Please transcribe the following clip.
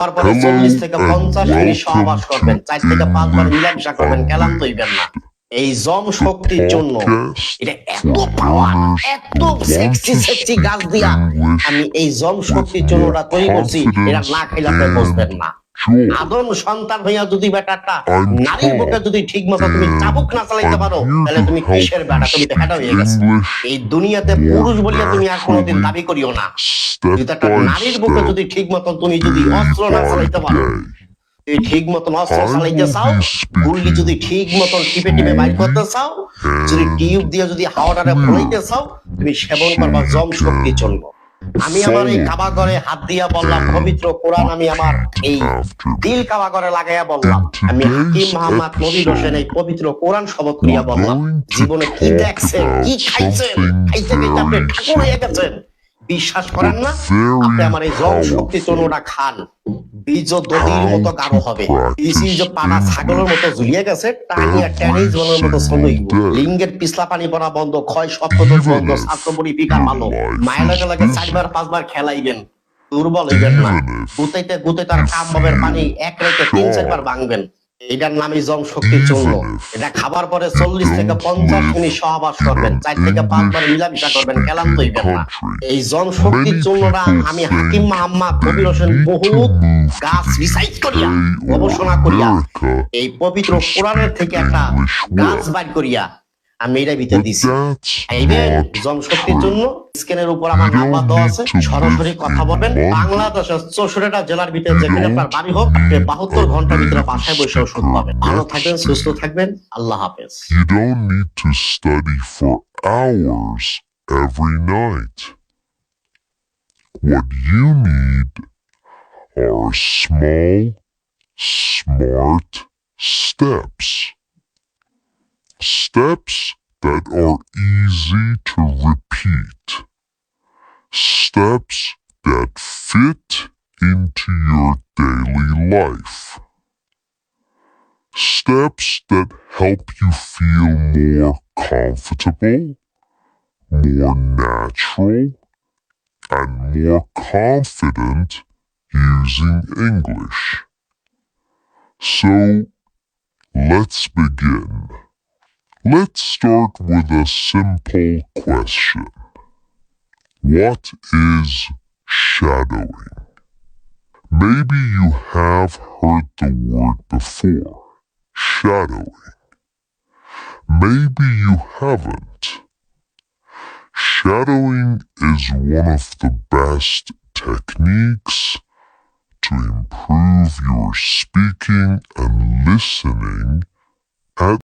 তারপরে 40 থেকে 50 মিনিট সহবাস করবেন, 4 থেকে 5 বার মিলামেশা করবেন, ক্লান্ত হইবেন না। এই জম শক্তির জন্য এটা এত পাওয়ার, এত সেক্সি গাছ দিয়া আমি এই জম শক্তির জন্য ওটা তৈরি করছি, এটা না খাইলে আপনি বুঝবেন না। আদম সন্তান হইয়া যদি বেটাটা নারীর বুকে যদি ঠিক মতো তুমি চাবুক না চালাইতে পারো, তাহলে তুমি কিসের বেটা? তুমি তো হেঁটা হয়ে গেছো। এই দুনিয়াতে পুরুষ বলিয়া তুমি আর কোনোদিন দাবি করিও না। যদি একটা নারীর বুকে যদি ঠিক মতো তুমি যদি অস্ত্র না চালাইতে পারো, তুমি ঠিক মতন অস্ত্র চালাইতে চাও, গুল্লি যদি ঠিক মতন টিপে টিপে বাইর করতে চাও, যদি টিউব দিয়ে যদি হাওয়াটারে ফলাইতে চাও, তুমি সেবন করবা জম শক্তির জন্য। আমি আমার এই কাবা ঘরে হাত দিয়া বললাম, পবিত্র কোরআন আমি আমার এই দিল কাবা ঘরে লাগাইয়া বললাম, আমি হাকিম মোহাম্মদ নবীর হোসেন এই পবিত্র কোরআন শপথ করিয়া বললাম, জীবনে কি দেখছেন, কি খাইছেন, খাইতে খাইতে আপনি ঠাকুর হয়ে গেছেন। বিশ্বাস করেন না? আপনি আমার এই জম শক্তি চূর্ণটা খান, বীজ দধির মতো গাঢ় হবে, বীজ পানা ছাগলের মতো ঝুলিয়ে গেছে, টানিয়া টেনিস বলের মতো চলইব, লিঙ্গের পিছলা পানি পড়া বন্ধ, ক্ষয় সপ্তদোষ বন্ধ, স্বাস্থ্যপরি ফিকার ভালো, মায়ের লাগে 4 বার 5 বার খেলাইবেন, দুর্বল হইবেন না, গুতাইতে গুতাইতে আর কামবাবের পানি এক রাইতে 3-4 বার ভাঙবেন। এটার নামই জম শক্তির চূর্ণ। এটা খাবার পরে 40 থেকে 50 মিনিট সহবাস করবেন, 4 থেকে 5 বার মিলামেশা করবেন, ক্লান্ত হইবেন না। এই জম শক্তির চূর্ণটা আমি হাকিম মোহাম্মদ নবীর হোসেন বহুত গাছ রিসার্চ করিয়া, গবেষণা করিয়া, এই পবিত্র কোরআনের থেকে একটা গাছ বাইর করিয়া আমি এটা ভিতরে দিছি। এইবেন জম শক্তির জন্য স্ক্রিনের উপর আমার নাম্বার দেওয়া আছে, সরাসরি কথা বলবেন। বাংলাদেশের 64টা জেলার ভিতরে যেখানে আপনার বাড়ি হোক, আপনি 72 ঘন্টার ভিতরে বাসায় বসে ওষুধ পাবেন। ভালো থাকবেন, সুস্থ থাকবেন, আল্লাহ হাফেজ। You don't need to study for hours every night. What you need are small, smart steps. Steps that are easy to repeat. Steps that fit into your daily life. Steps that help you feel more comfortable, more natural, and more confident using English. So, let's begin. Let's start with a simple question. What is shadowing? Maybe you have heard the word before, shadowing. Maybe you haven't. Shadowing is one of the best techniques to improve your speaking and listening at